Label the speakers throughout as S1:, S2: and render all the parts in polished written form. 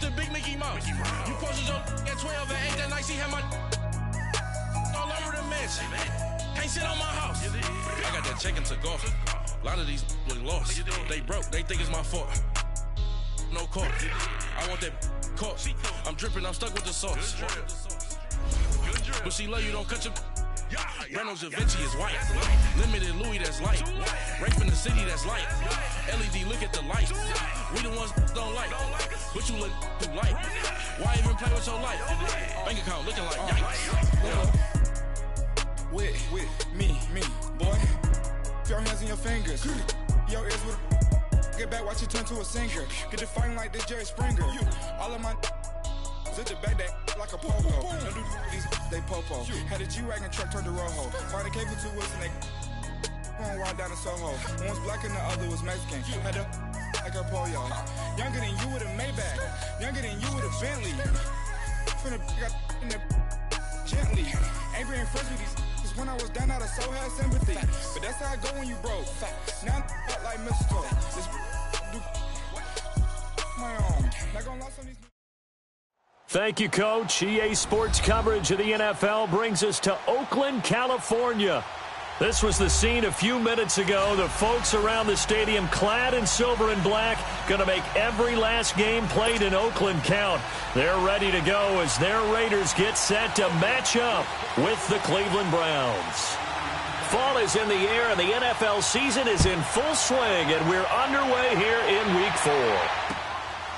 S1: the big Mickey Mouse. You posted your at 12 and 8 that night, she had my all over the mansion. Can't sit on my house. I got that check into golf. A lot of these look lost. They broke, they think it's my fault. No court. I want that court. I'm dripping, I'm stuck with the sauce. But she love you, don't cut your. Reynolds Da Vinci is white. Limited Louis, that's light. Rape in the city, that's light. LED, look at the light. We the ones don't like. But you look too light. Why even play with your life? Bank account looking like yikes. With me, boy. Your hands in your fingers. Your ears with get back, watch you turn to a singer. Get to fighting like this Jerry Springer. All of my zip the back that like a popo. Don't do these, they popo. Had a G-Wagon truck turned to Rojo. Find a cable to wheels and they going wild down in Soho. One was black and the other was Mexican. Had a like a pollo. Younger than you with a Maybach. Younger than you with a Bentley. From the got in the gently. Ain't being friends with these. When I was down, I so had sympathy. But that's how I go when you broke. Now I'm like mistletoe. This do my own. Not gonna lie, some of these.
S2: Thank you, Coach. EA Sports coverage of the NFL brings us to Oakland, California. This was the scene a few minutes ago. The folks around the stadium clad in silver and black going to make every last game played in Oakland count. They're ready to go as their Raiders get set to match up with the Cleveland Browns. Fall is in the air and the NFL season is in full swing, and we're underway here in Week 4.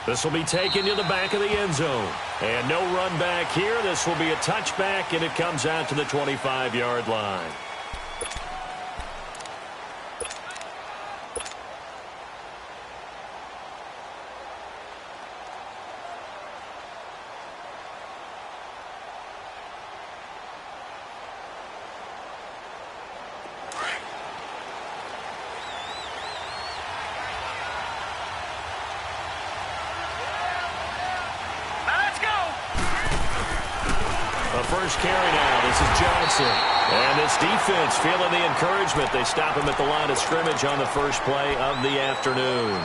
S2: This will be taken to the back of the end zone. And no run back here. This will be a touchback, and it comes out to the 25-yard line. First carry now. This is Johnson. And this defense feeling the encouragement. They stop him at the line of scrimmage on the first play of the afternoon.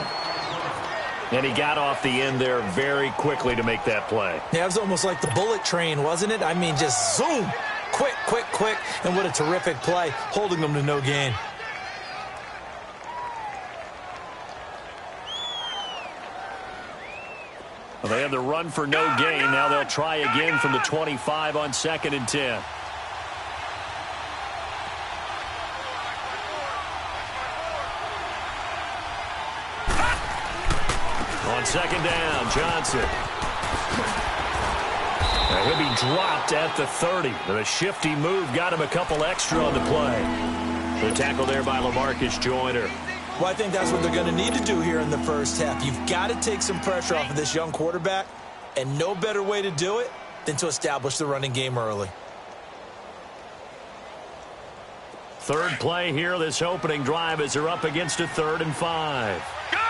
S2: And he got off the end there very quickly to make that play.
S3: Yeah, it was almost like the bullet train, wasn't it? I mean, just zoom. Quick. And what a terrific play, holding them to no gain.
S2: Well, they had the run for no gain. Now they'll try again from the 25 on 2nd and 10. On 2nd down, Johnson. Now he'll be dropped at the 30. The shifty move got him a couple extra on the play. The tackle there by LaMarcus Joyner.
S3: Well, I think that's what they're going to need to do here in the first half. You've got to take some pressure off of this young quarterback, and no better way to do it than to establish the running game early.
S2: Third play here, this opening drive as they're up against a 3rd and 5.
S4: Gone! All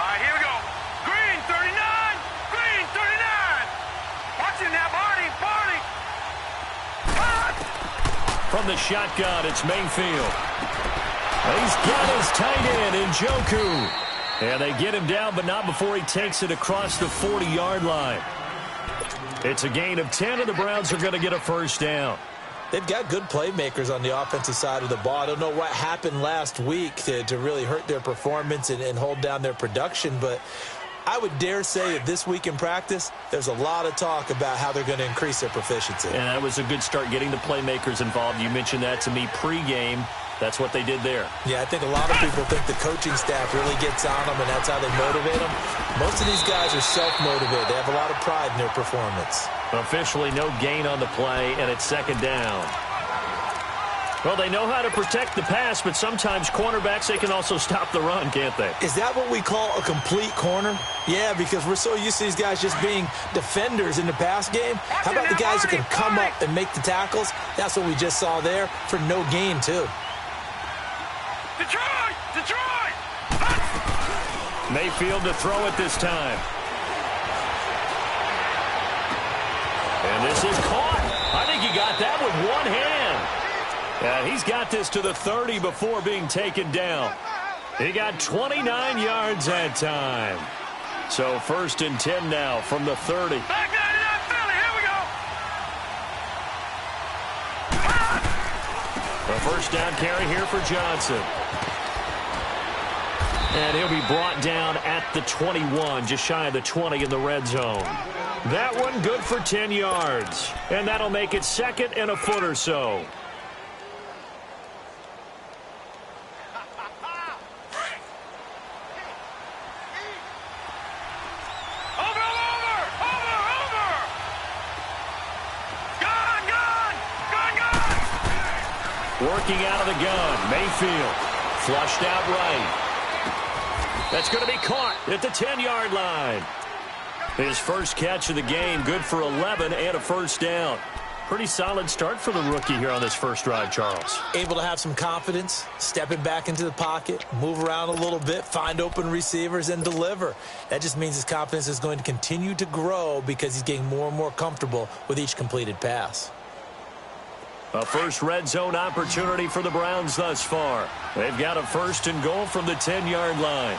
S4: right, here we go. Green, 39. Green, 39. Watching that body.
S2: From the shotgun, it's Mayfield. He's got his tight end, Njoku. And they get him down, but not before he takes it across the 40-yard line. It's a gain of 10, and the Browns are going to get a first down.
S3: They've got good playmakers on the offensive side of the ball. I don't know what happened last week to really hurt their performance and hold down their production, but I would dare say that this week in practice, there's a lot of talk about how they're going to increase their proficiency.
S2: And that was a good start getting the playmakers involved. You mentioned that to me pregame. That's what they did there.
S3: Yeah, I think a lot of people think the coaching staff really gets on them, and that's how they motivate them. Most of these guys are self-motivated. They have a lot of pride in their performance.
S2: Officially no gain on the play, and it's 2nd down. Well, they know how to protect the pass, but sometimes cornerbacks, they can also stop the run, can't they?
S3: Is that what we call a complete corner? Yeah, because we're so used to these guys just being defenders in the pass game. How about the guys who can come up and make the tackles? That's what we just saw there for no gain, too.
S4: Detroit!
S2: Mayfield to throw it this time. And this is caught. I think he got that with one hand. And he's got this to the 30 before being taken down. He got 29 yards that time. So 1st and 10 now from the 30.
S4: Back 99 Philly. Here we go.
S2: A first down carry here for Johnson. And he'll be brought down at the 21, just shy of the 20 in the red zone. That one good for 10 yards. And that'll make it 2nd and a foot or so. Working out of the gun, Mayfield. Flushed out right. That's going to be caught at the 10-yard line. His first catch of the game, good for 11 and a first down. Pretty solid start for the rookie here on this first drive, Charles.
S3: Able to have some confidence, stepping back into the pocket, move around a little bit, find open receivers, and deliver. That just means his confidence is going to continue to grow because he's getting more and more comfortable with each completed pass.
S2: A first red zone opportunity for the Browns thus far. They've got a 1st and goal from the 10-yard line.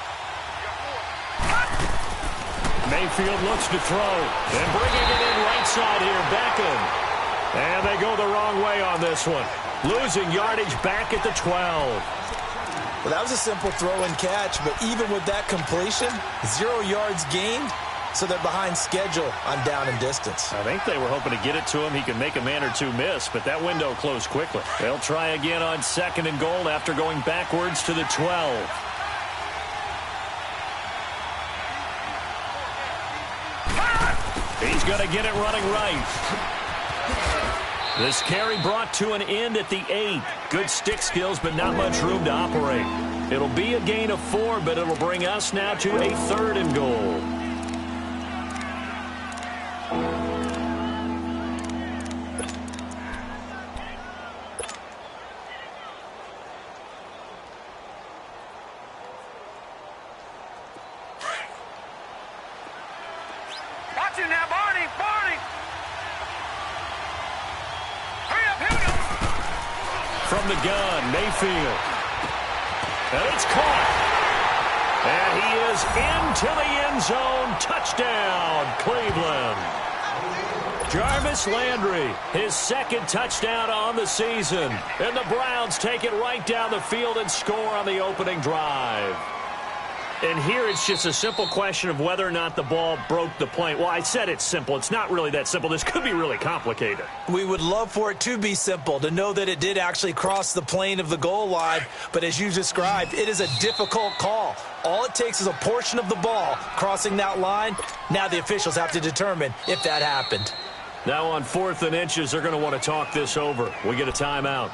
S2: Mayfield looks to throw. And bringing it in right side here, Beckham. And they go the wrong way on this one. Losing yardage back at the 12.
S3: Well, that was a simple throw and catch, but even with that completion, 0 yards gained. So they're behind schedule on down and distance.
S2: I think they were hoping to get it to him. He could make a man or two miss, but that window closed quickly. They'll try again on 2nd and goal after going backwards to the 12. He's going to get it running right. This carry brought to an end at the 8. Good stick skills, but not much room to operate. It'll be a gain of 4, but it'll bring us now to a 3rd and goal.
S4: Watch him now, Barney. Barney. Hurry up, here we go.
S2: From the gun, Mayfield. And it's caught. And he is into the end zone. Touchdown, Cleveland. Jarvis Landry, his 2nd touchdown on the season. And the Browns take it right down the field and score on the opening drive. And here it's just a simple question of whether or not the ball broke the plane. Well, I said it's simple. It's not really that simple. This could be really complicated.
S3: We would love for it to be simple, to know that it did actually cross the plane of the goal line. But as you described, it is a difficult call. All it takes is a portion of the ball crossing that line. Now the officials have to determine if that happened.
S2: Now on 4th and inches, they're going to want to talk this over. We get a timeout.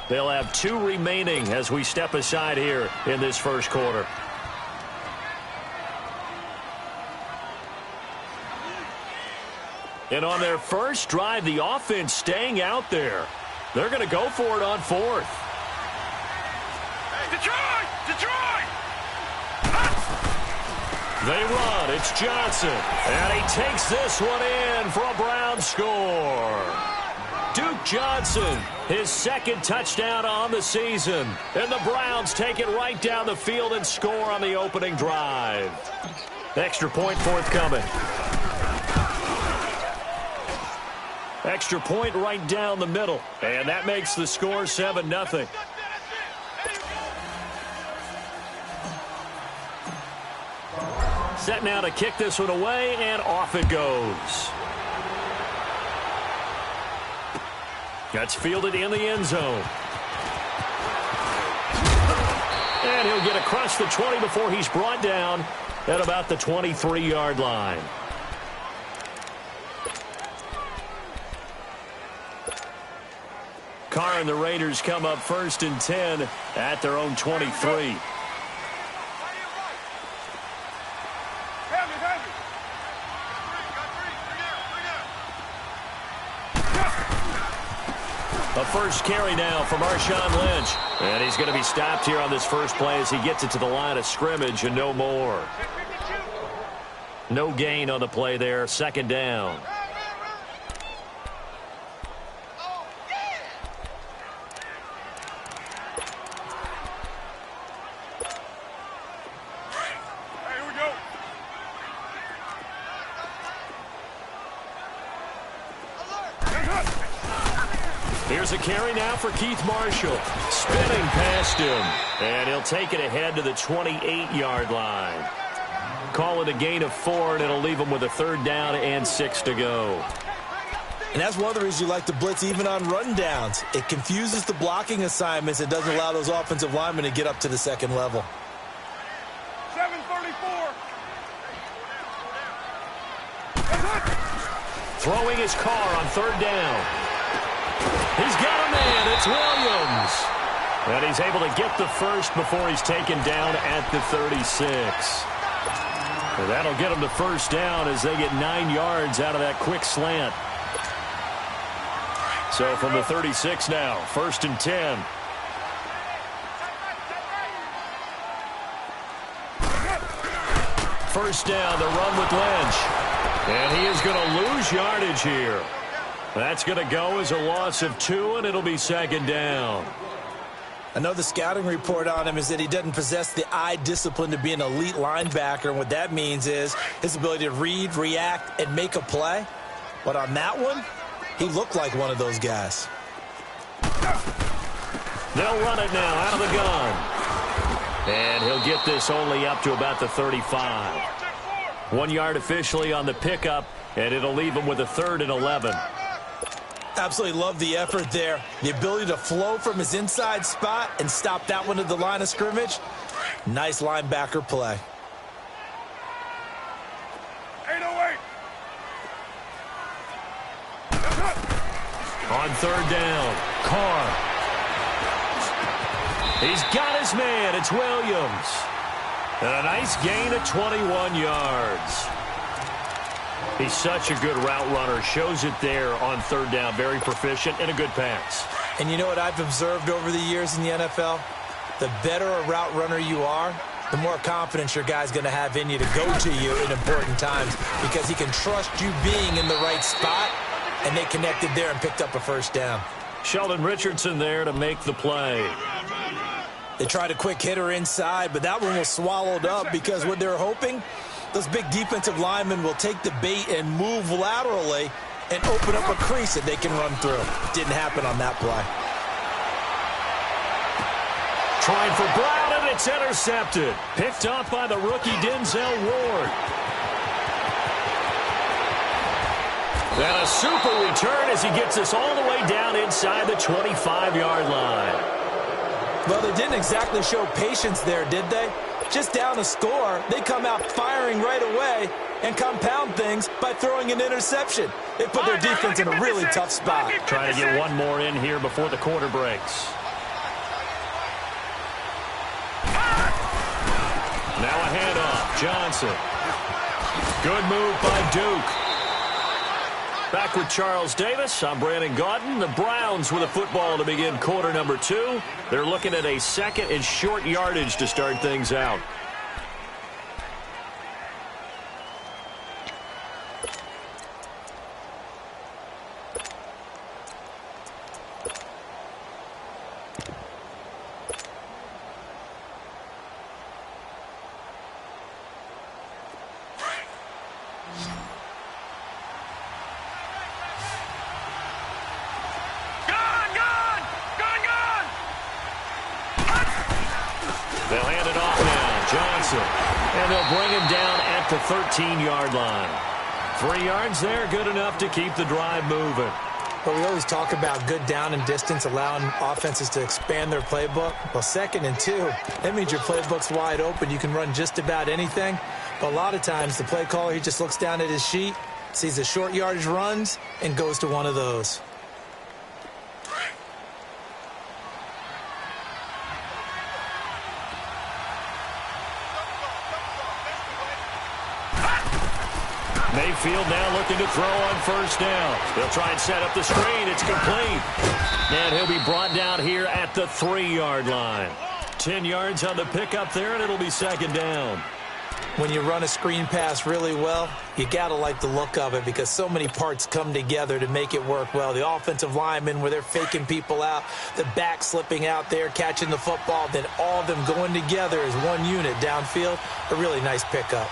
S2: They'll have 2 remaining as we step aside here in this first quarter. And on their first drive, the offense staying out there. They're going to go for it on 4th.
S4: Detroit! Detroit!
S2: They run. It's Johnson. And he takes this one in for a Brown score. Duke Johnson, his 2nd touchdown on the season. And the Browns take it right down the field and score on the opening drive. Extra point forthcoming. Extra point right down the middle. And that makes the score 7-0. Set now to kick this one away, and off it goes. That's fielded in the end zone. And he'll get across the 20 before he's brought down at about the 23-yard line. Carr and the Raiders come up 1st and 10 at their own 23. A first carry now from Marshawn Lynch. And he's going to be stopped here on this first play as he gets it to the line of scrimmage and no more. No gain on the play there. 2nd down. Here's a carry now for Keith Marshall. Spinning past him. And he'll take it ahead to the 28-yard line. Call it a gain of 4, and it'll leave him with a 3rd down and 6 to go.
S3: And that's one of the reasons you like to blitz even on rundowns. It confuses the blocking assignments and doesn't allow those offensive linemen to get up to the second level.
S4: 734.
S2: Throwing his car on 3rd down. He's got a man. It's Williams. And he's able to get the first before he's taken down at the 36. And that'll get him the 1st down as they get 9 yards out of that quick slant. So from the 36 now, 1st and 10. First down, the run with Lynch. And he is going to lose yardage here. That's going to go as a loss of 2, and it'll be 2nd down.
S3: I know the scouting report on him is that he doesn't possess the eye discipline to be an elite linebacker, and what that means is his ability to read, react, and make a play. But on that one, he looked like one of those guys.
S2: They'll run it now out of the gun. And he'll get this only up to about the 35. 1 yard officially on the pickup, and it'll leave him with a 3rd and 11.
S3: Absolutely love the effort there. The ability to flow from his inside spot and stop that one at the line of scrimmage. Nice linebacker play.
S4: 808.
S2: On 3rd down, Carr. He's got his man. It's Williams. And a nice gain of 21 yards. He's such a good route runner. Shows it there on 3rd down. Very proficient and a good pass.
S3: And you know what I've observed over the years in the NFL? The better a route runner you are, the more confidence your guy's going to have in you to go to you in important times because he can trust you being in the right spot, and they connected there and picked up a 1st down.
S2: Sheldon Richardson there to make the play.
S3: They tried a quick hitter inside, but that one was swallowed up because what they're hoping, those big defensive linemen will take the bait and move laterally and open up a crease that they can run through. Didn't happen on that play.
S2: Trying for Brown, and it's intercepted. Picked off by the rookie Denzel Ward. And a super return as he gets us all the way down inside the 25-yard line.
S3: Well, they didn't exactly show patience there, did they? Just down a score, they come out firing right away and compound things by throwing an interception. They put their defense in a really tough spot.
S2: Trying to get one more in here before the quarter breaks. Now a handoff. Johnson. Good move by Duke. Back with Charles Davis. I'm Brandon Gaudin. The Browns with a football to begin quarter number 2. They're looking at a 2nd and short yardage to start things out. They'll hand it off now. Johnson. And they'll bring him down at the 13-yard line. 3 yards there, good enough to keep the drive moving.
S3: But we always talk about good down and distance, allowing offenses to expand their playbook. Well, 2nd and 2, that means your playbook's wide open. You can run just about anything. But a lot of times, the play caller, he just looks down at his sheet, sees the short yardage runs, and goes to one of those.
S2: Mayfield now looking to throw on 1st down. They'll try and set up the screen. It's complete. And he'll be brought down here at the 3-yard line. 10 yards on the pickup there, and it'll be 2nd down.
S3: When you run a screen pass really well, you got to like the look of it because so many parts come together to make it work well. The offensive linemen, where they're faking people out, the back slipping out there, catching the football, then all of them going together as one unit downfield. A really nice pickup.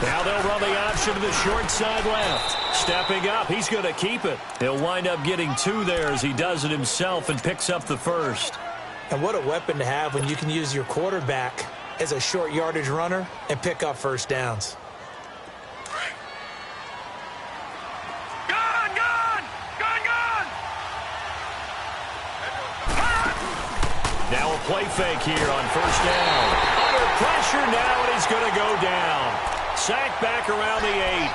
S2: Now they'll run the option to the short side left. Stepping up, he's going to keep it. He'll wind up getting 2 there as he does it himself and picks up the first.
S3: And what a weapon to have when you can use your quarterback as a short yardage runner and pick up first downs.
S2: Now a play fake here on first down. Under pressure now, and he's going to go down. Sacked back around the 8.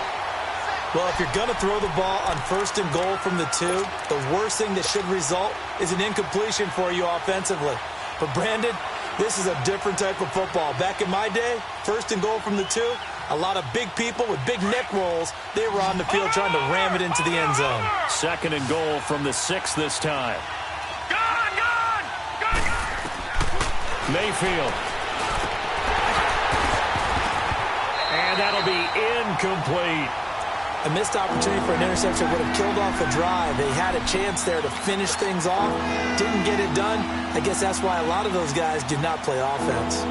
S3: Well, if you're going to throw the ball on first and goal from the 2, the worst thing that should result is an incompletion for you offensively. But, Brandon, this is a different type of football. Back in my day, first and goal from the 2, a lot of big people with big neck rolls. They were on the field trying to ram it into the end zone.
S2: Second and goal from the 6 this time. Mayfield. And that'll be incomplete.
S3: A missed opportunity for an interception would have killed off the drive. They had a chance there to finish things off. Didn't get it done. I guess that's why a lot of those guys did not play offense.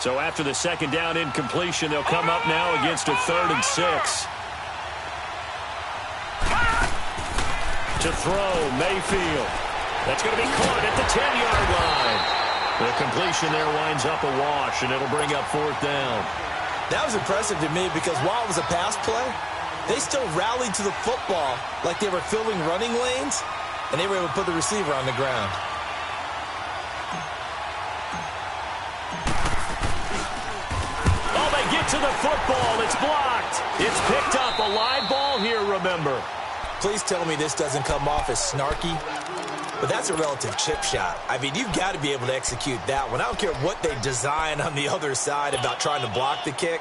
S2: So after the second down incompletion, they'll come up now against a 3rd and 6. To throw, Mayfield. That's going to be caught at the 10-yard line. The completion there winds up a wash, and it'll bring up 4th down.
S3: That was impressive to me because while it was a pass play, they still rallied to the football like they were filling running lanes, and they were able to put the receiver on the ground.
S2: Oh, they get to the football. It's blocked. It's picked up. A live ball here, remember.
S3: Please tell me this doesn't come off as snarky, but that's a relative chip shot. I mean, you've got to be able to execute that one. I don't care what they design on the other side about trying to block the kick.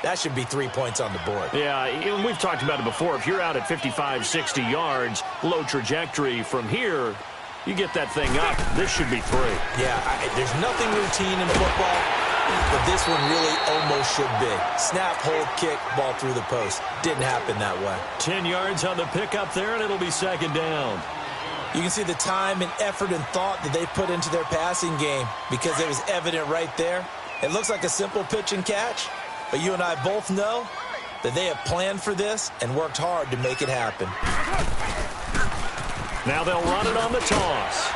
S3: That should be 3 points on the board.
S2: Yeah, and we've talked about it before. If you're out at 55, 60 yards, low trajectory from here, you get that thing up. This should be 3.
S3: Yeah, there's nothing routine in football, but this one really almost should be. Snap, hold, kick, ball through the post. Didn't happen that way.
S2: 10 yards on the pickup there, and it'll be 2nd down.
S3: You can see the time and effort and thought that they put into their passing game because it was evident right there. It looks like a simple pitch and catch, but you and I both know that they have planned for this and worked hard to make it happen.
S2: Now they'll run it on the toss.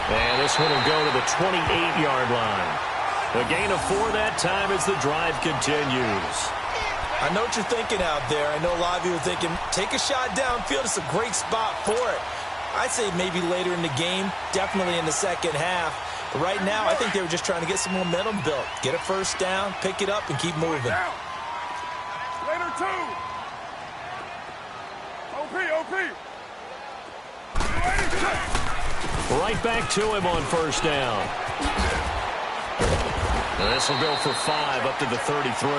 S2: And this one will go to the 28-yard line. A gain of 4 that time as the drive continues.
S3: I know what you're thinking out there. I know a lot of you are thinking, take a shot downfield. It's a great spot for it. I'd say maybe later in the game, definitely in the second half. But right now, I think they were just trying to get some momentum built. Get a first down, pick it up, and keep moving.
S4: Later, 2. OP.
S2: Right back to him on first down. And this will go for 5 up to the 33.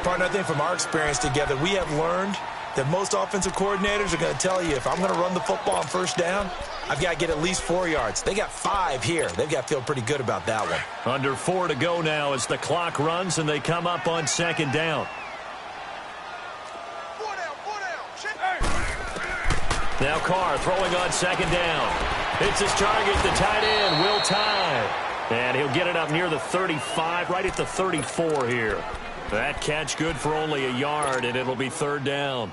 S3: Partner, I think from our experience together, we have learned that most offensive coordinators are going to tell you, if I'm going to run the football on first down, I've got to get at least 4 yards. They got 5 here. They've got to feel pretty good about that one.
S2: Under 4 to go now as the clock runs and they come up on 2nd down. Now Carr throwing on 2nd down. It's his target, the tight end, Will Tye. And he'll get it up near the 35, right at the 34 here. That catch good for only a yard, and it'll be 3rd down.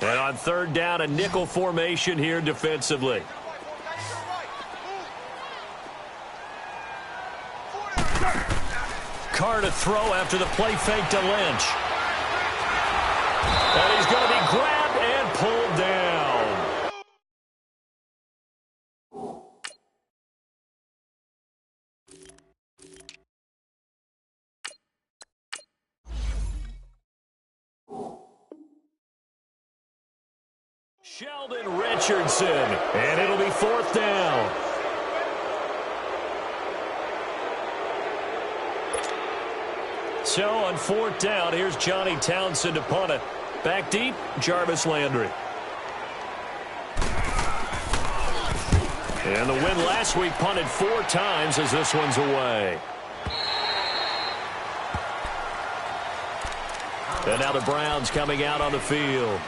S2: And on 3rd down, a nickel formation here defensively. Carr to throw after the play fake to Lynch. And he's going to be grabbed and pulled down. Sheldon Richardson, and it'll be 4th down. So on 4th down, here's Johnny Townsend to punt it. Back deep, Jarvis Landry. And the win last week punted 4 times as this one's away. And now the Browns coming out on the field.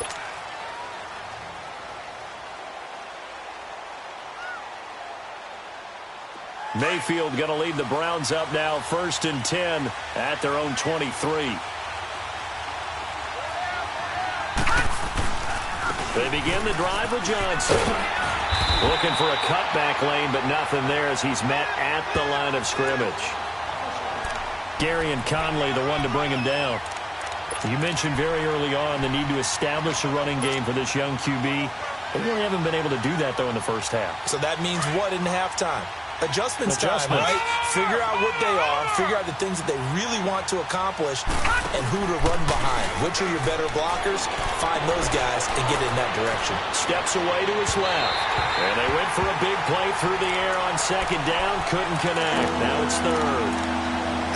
S2: Mayfield going to lead the Browns up now, 1st and 10 at their own 23. They begin the drive with Johnson. Looking for a cutback lane, but nothing there as he's met at the line of scrimmage. Gary and Conley, the one to bring him down. You mentioned very early on the need to establish a running game for this young QB. They really haven't been able to do that, though, in the first half.
S3: So that means what in halftime? Adjustments time, right? Figure out what they are, figure out the things that they really want to accomplish, and who to run behind. Which are your better blockers? Find those guys and get in that direction.
S2: Steps away to his left. And they went for a big play through the air on 2nd down. Couldn't connect. Now it's 3rd.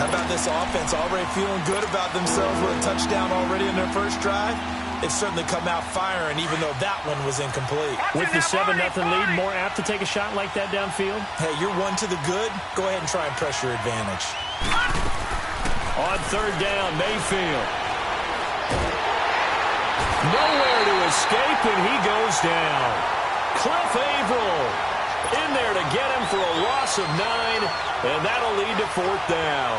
S3: How about this offense already feeling good about themselves with a touchdown already in their first drive? They've certainly come out firing, even though that one was incomplete.
S2: With the 7-0 lead, more apt to take a shot like that downfield?
S3: Hey, you're one to the good. Go ahead and try and press your advantage.
S2: On 3rd down, Mayfield. Nowhere to escape, and he goes down. Cliff Averill in there to get him for a loss of 9, and that'll lead to 4th down.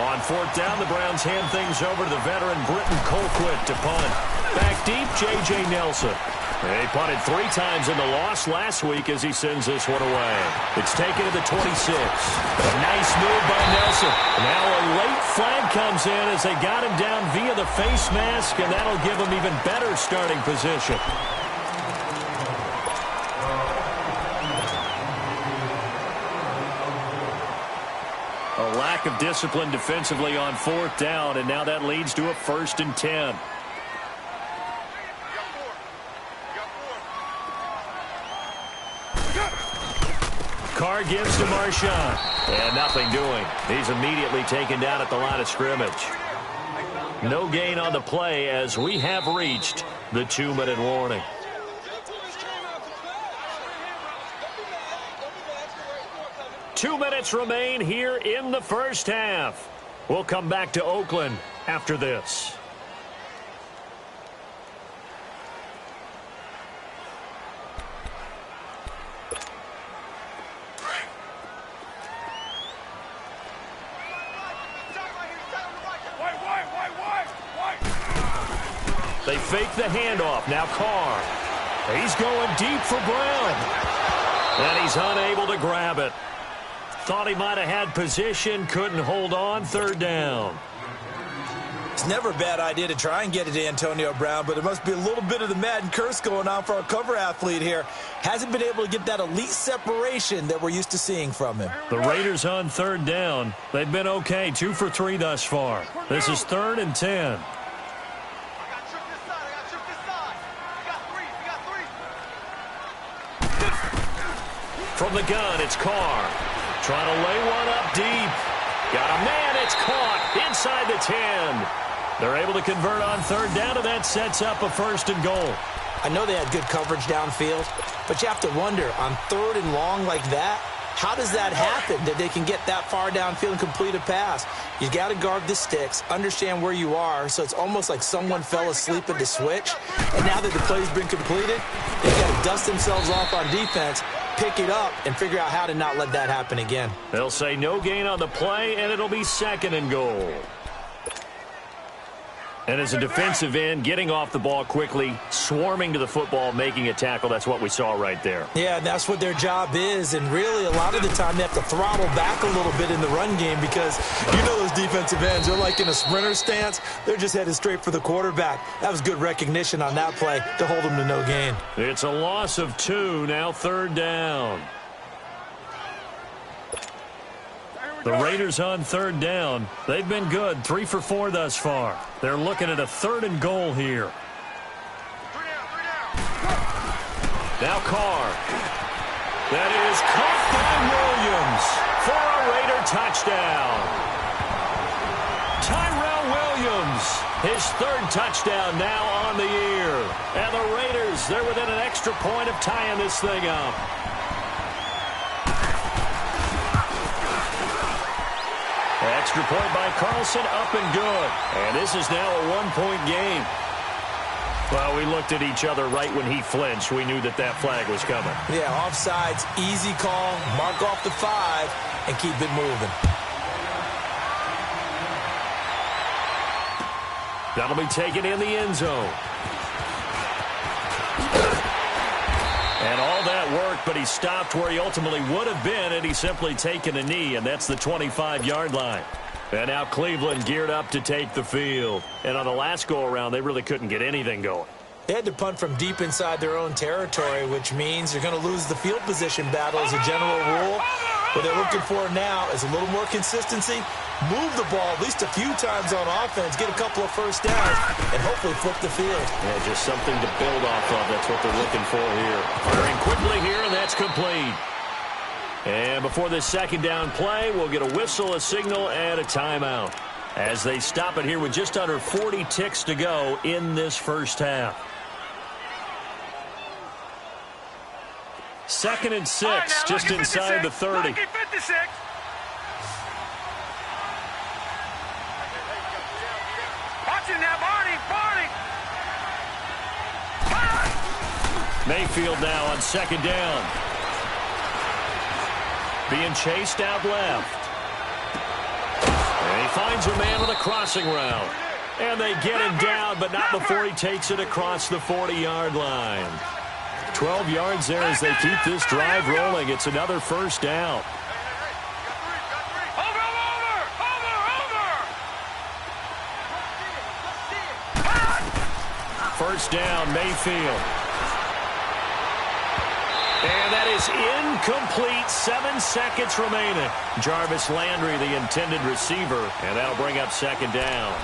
S2: On 4th down, the Browns hand things over to the veteran Britton Colquitt to punt. Back deep, J.J. Nelson. He punted 3 times in the loss last week as he sends this one away. It's taken to the 26. A nice move by Nelson. Now a late flag comes in as they got him down via the face mask, and that'll give him even better starting position. A lack of discipline defensively on 4th down, and now that leads to a 1st and 10. Carr gives to Marshawn, and nothing doing. He's immediately taken down at the line of scrimmage. No gain on the play as we have reached the 2-minute warning. Two minutes remain here in the first half. We'll come back to Oakland after this. They fake the handoff. Now Carr. He's going deep for Brown. And he's unable to grab it. Thought he might have had position, couldn't hold on. 3rd down.
S3: It's never a bad idea to try and get it to Antonio Brown, but it must be a little bit of the Madden curse going on for our cover athlete here. Hasn't been able to get that elite separation that we're used to seeing from him.
S2: The Raiders on 3rd down. They've been okay, 2 for 3 thus far. This is 3rd and 10. From the gun, it's Carr. Trying to lay one up deep. Got a man, it's caught inside the 10. They're able to convert on 3rd down, and that sets up a 1st and goal.
S3: I know they had good coverage downfield, but you have to wonder, on 3rd and long like that, how does that happen, that they can get that far downfield and complete a pass? You got to guard the sticks, understand where you are, so it's almost like someone fell asleep at the switch, and now that the play's been completed, they've got to dust themselves off on defense, pick it up, and figure out how to not let that happen again.
S2: They'll say no gain on the play, and it'll be 2nd and goal. And as a defensive end, getting off the ball quickly, swarming to the football, making a tackle, that's what we saw right there.
S3: Yeah, that's what their job is, and really a lot of the time they have to throttle back a little bit in the run game because you know those defensive ends, they're like in a sprinter stance. They're just headed straight for the quarterback. That was good recognition on that play to hold them to no gain.
S2: It's a loss of 2, now 3rd down. The Raiders on 3rd down. They've been good, 3 for 4 thus far. They're looking at a 3rd and goal here. Now Carr. That is caught by Williams for a Raider touchdown. Tyrell Williams, his 3rd touchdown now on the year. And the Raiders, they're within an extra point of tying this thing up. Extra point by Carlson, up and good. And this is now a 1-point game. Well, we looked at each other right when he flinched. We knew that that flag was coming.
S3: Yeah, offsides, easy call, mark off the 5, and keep it moving.
S2: That'll be taken in the end zone. And all that work, but he stopped where he ultimately would have been had he simply taken a knee, and that's the 25-yard line. And now Cleveland geared up to take the field. And on the last go-around, they really couldn't get anything going.
S3: They had to punt from deep inside their own territory, which means you're going to lose the field position battle as a general rule. What they're looking for now is a little more consistency, move the ball at least a few times on offense, get a couple of first downs, and hopefully flip the field.
S2: Yeah, just something to build off of. That's what they're looking for here. Firing quickly here, and that's complete. And before this second down play, we'll get a whistle, a signal, and a timeout as they stop it here with just under 40 ticks to go in this first half. 2nd and 6,
S4: right, now,
S2: just inside the 30.
S4: Lucky 56. Watching now, Barney.
S2: Mayfield now on 2nd down. Being chased out left. And he finds a man with a crossing route. And they get him down, but not before he takes it across the 40-yard line. 12 yards there as they keep this drive rolling. It's another first down. First down, Mayfield. And that is incomplete. 7 seconds remaining. Jarvis Landry, the intended receiver, and that'll bring up 2nd down.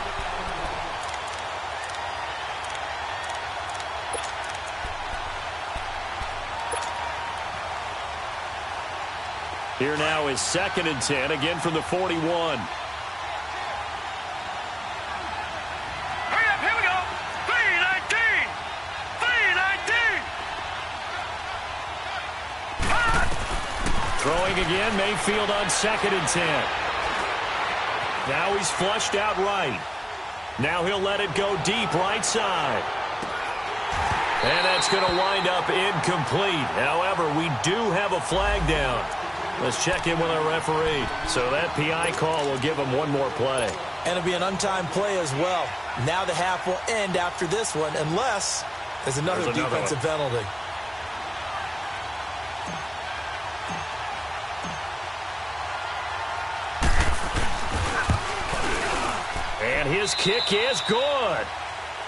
S2: Here now is 2nd and 10, again from the 41.
S4: Hurry up, here we go. 319. 319.
S2: Throwing again, Mayfield on 2nd and 10. Now he's flushed out right. Now he'll let it go deep right side. And that's going to wind up incomplete. However, we do have a flag down. Let's check in with our referee. So that PI call will give him one more play.
S3: And it'll be an untimed play as well. Now the half will end after this one, unless there's another defensive penalty.
S2: And his kick is good.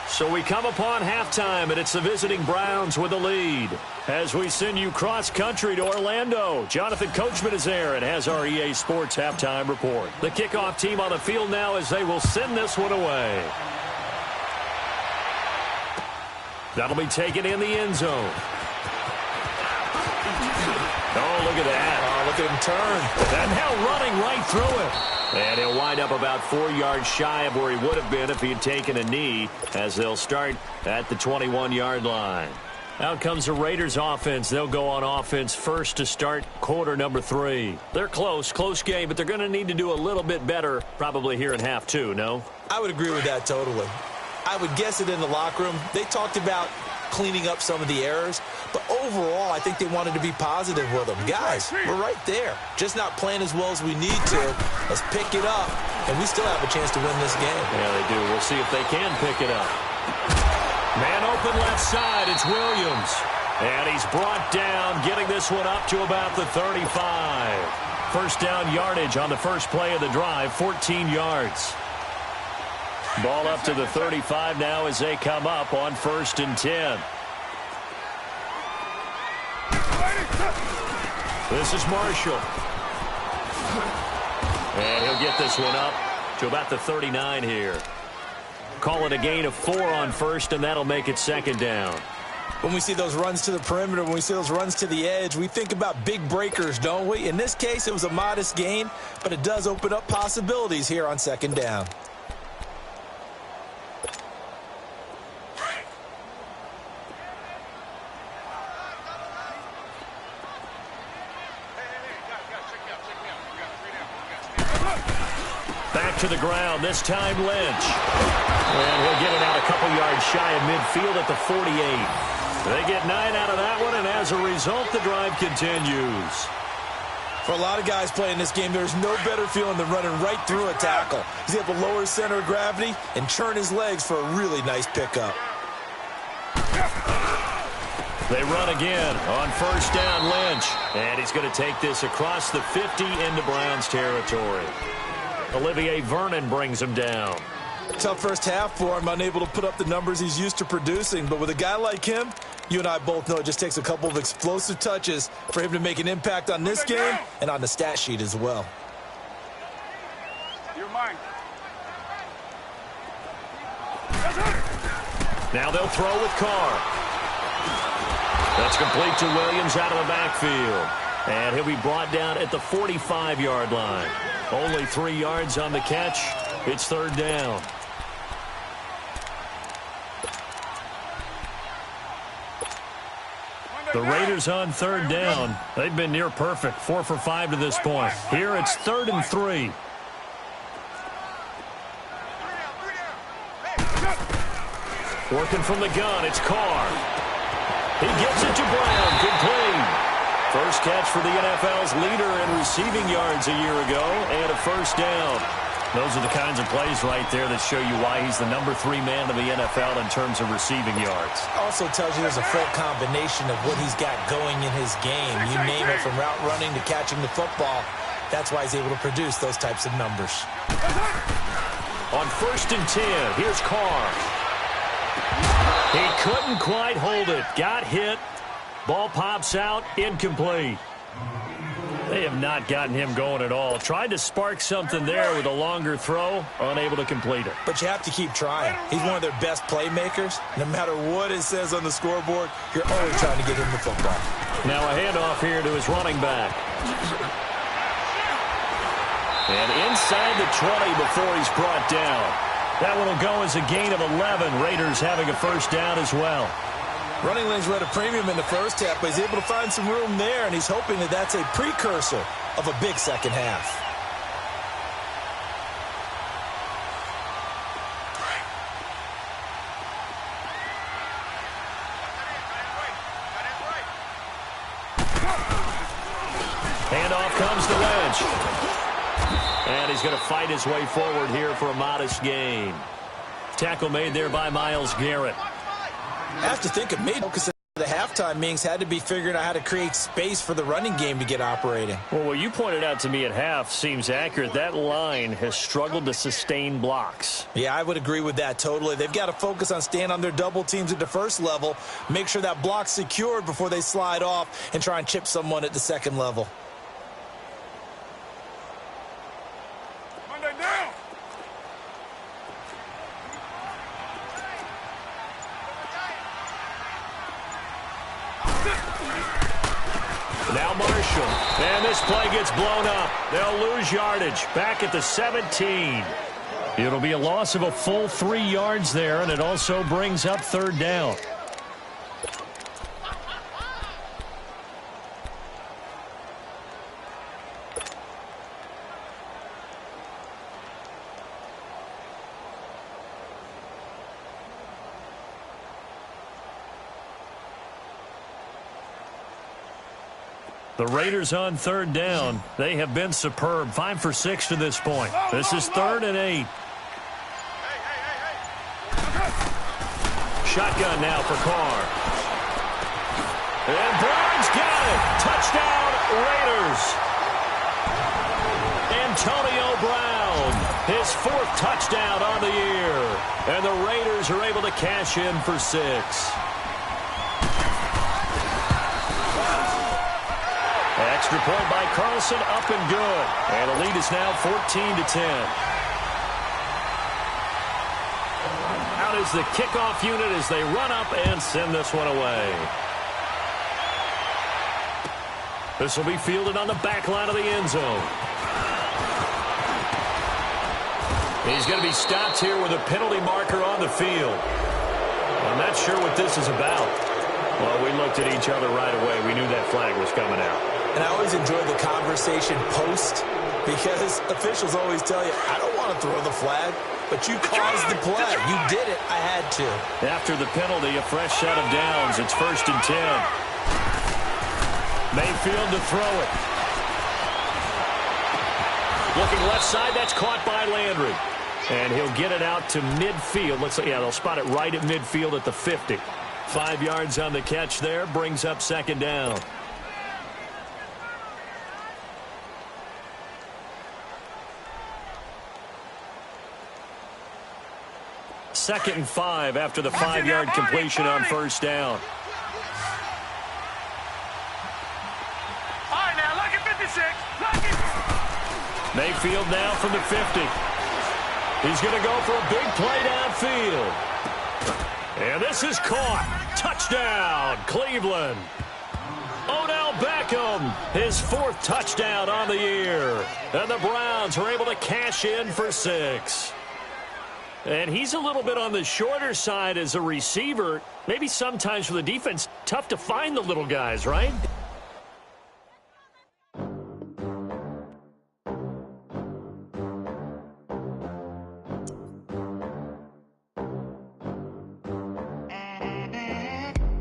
S2: So we come upon halftime, and it's the visiting Browns with the lead. As we send you cross-country to Orlando, Jonathan Coachman is there and has our EA Sports halftime report. The kickoff team on the field now as they will send this one away. That'll be taken in the end zone. Oh, look at that.
S3: Oh, look at him turn.
S2: And now running right through it. And he'll wind up about 4 yards shy of where he would have been if he had taken a knee, as they'll start at the 21-yard line. Out comes the Raiders offense. They'll go on offense first to start quarter number 3. They're close game, but they're going to need to do a little bit better probably here in half 2, no?
S3: I would agree with that totally. I would guess it in the locker room. They talked about cleaning up some of the errors, but overall, I think they wanted to be positive with them. Guys, we're right there. Just not playing as well as we need to. Let's pick it up, and we still have a chance to win this game.
S2: Yeah, they do. We'll see if they can pick it up. Man open left side, it's Williams. And he's brought down, getting this one up to about the 35. First down yardage on the first play of the drive, 14 yards. Ball up to the 35 now as they come up on 1st and 10. This is Marshall. And he'll get this one up to about the 39 here. Call it a gain of 4 on 1st, and that'll make it 2nd down.
S3: When we see those runs to the perimeter, when we see those runs to the edge, we think about big breakers, don't we? In this case, it was a modest gain, but it does open up possibilities here on 2nd down.
S2: Back to the ground, this time Lynch. And he'll get it out a couple yards yards shy of midfield at the 48. They get 9 out of that one, and as a result, the drive continues.
S3: For a lot of guys playing this game, there's no better feeling than running right through a tackle. He's able to lower his center of gravity and churn his legs for a really nice pickup.
S2: They run again on first down, Lynch. And he's going to take this across the 50 into Browns territory. Olivier Vernon brings him down.
S3: Tough first half for him, unable to put up the numbers he's used to producing. But with a guy like him, you and I both know it just takes a couple of explosive touches for him to make an impact on this game and on the stat sheet as well.
S4: You're mine.
S2: Now they'll throw with Carr. That's complete to Williams out of the backfield. And he'll be brought down at the 45-yard line. Only 3 yards on the catch. It's third down. The Raiders on third down. They've been near perfect, 4 for 5 to this point. Here it's 3rd and 3. Working from the gun, it's Carr. He gets it to Brown, complete. First catch for the NFL's leader in receiving yards a year ago, and a first down. Those are the kinds of plays right there that show you why he's the number 3 man in the NFL in terms of receiving yards.
S3: Also tells you there's a full combination of what he's got going in his game. You name it, from route running to catching the football. That's why he's able to produce those types of numbers.
S2: On 1st and 10, here's Carr. He couldn't quite hold it. Got hit. Ball pops out. Incomplete. They have not gotten him going at all. Tried to spark something there with a longer throw. Unable to complete it.
S3: But you have to keep trying. He's one of their best playmakers. No matter what it says on the scoreboard, you're always trying to get him the football.
S2: Now a handoff here to his running back. And inside the 20 before he's brought down. That one will go as a gain of 11. Raiders having a first down as well.
S3: Running lanes were at a premium in the first half, but he's able to find some room there, and he's hoping that that's a precursor of a big second half.
S2: Handoff comes to Lynch. And he's going to fight his way forward here for a modest gain. Tackle made there by Myles Garrett.
S3: I have to think it made focus of the halftime meetings had to be figuring out how to create space for the running game to get operating.
S2: Well, what you pointed out to me at half seems accurate. That line has struggled to sustain blocks.
S3: Yeah, I would agree with that totally. They've got to focus on staying on their double teams at the first level, make sure that block's secured before they slide off and try and chip someone at the second level.
S2: Now Marshall. And this play gets blown up. They'll lose yardage. Back at the 17. It'll be a loss of a full 3 yards there, and it also brings up third down. The Raiders on third down. They have been superb. 5 for 6 to this point. This is 3rd and 8. Shotgun now for Carr. And Brown's got it. Touchdown, Raiders. Antonio Brown, his 4th touchdown on the year. And the Raiders are able to cash in for 6. Extra point by Carlson, up and good. And the lead is now 14-10. Out is the kickoff unit as they run up and send this one away. This will be fielded on the back line of the end zone. He's going to be stopped here with a penalty marker on the field. I'm not sure what this is about. Well, we looked at each other right away. We knew that flag was coming out.
S3: And I always enjoy the conversation post because officials always tell you, I don't want to throw the flag. but you caused the play. You did it. I had to.
S2: After the penalty, a fresh set of downs. It's 1st and 10. Mayfield to throw it. Looking left side, that's caught by Landry. And he'll get it out to midfield. They'll spot it right at midfield at the 50. 5 yards on the catch there, brings up 2nd down. Second and 5 after the 5-yard completion on 1st down.
S4: All right, now, look at 56. Look at...
S2: Mayfield now from the 50. He's going to go for a big play downfield. And this is caught. Touchdown, Cleveland. Odell Beckham, his 4th touchdown on the year. And the Browns are able to cash in for 6. And he's a little bit on the shorter side as a receiver. Maybe sometimes for the defense, tough to find the little guys, right?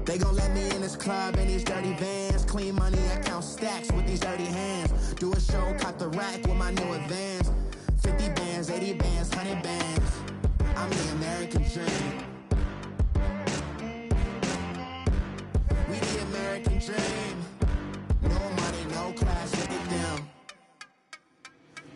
S5: They gon' let me in this club in these dirty vans. Clean money, I count stacks with these dirty hands. Do a show, caught the rack with my new advance. 50 bands, 80 bands, 100 bands. I'm the American dream. We the American dream. No money, no class, look at them.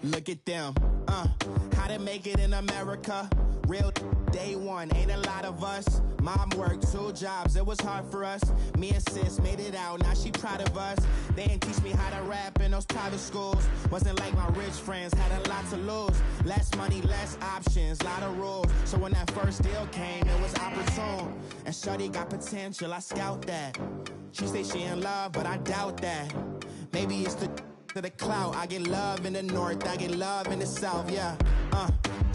S5: Look at them, how to make it in America. Real day one, ain't a lot of us. Mom worked 2 jobs, it was hard for us. Me and sis made it out, now she proud of us. They didn't teach me how to rap in those private schools. Wasn't like my rich friends, had a lot to lose. Less money, less options, lot of rules. So when that first deal came, it was opportune. And shorty got potential, I scout that. She say she in love, but I doubt that. Maybe it's to the clout. I get love in the north, I get love in the south, yeah.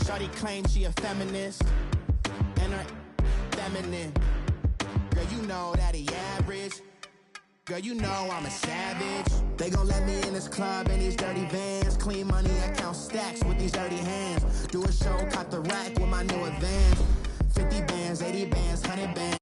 S5: Shorty claims she a feminist, and her feminine. Girl, you know that he average. Girl, you know I'm a savage. They gon' let me in this club in these dirty vans. Clean money, I count stacks with these dirty hands. Do a show, caught the rack with my new advance. 50 bands, 80 bands, 100 bands.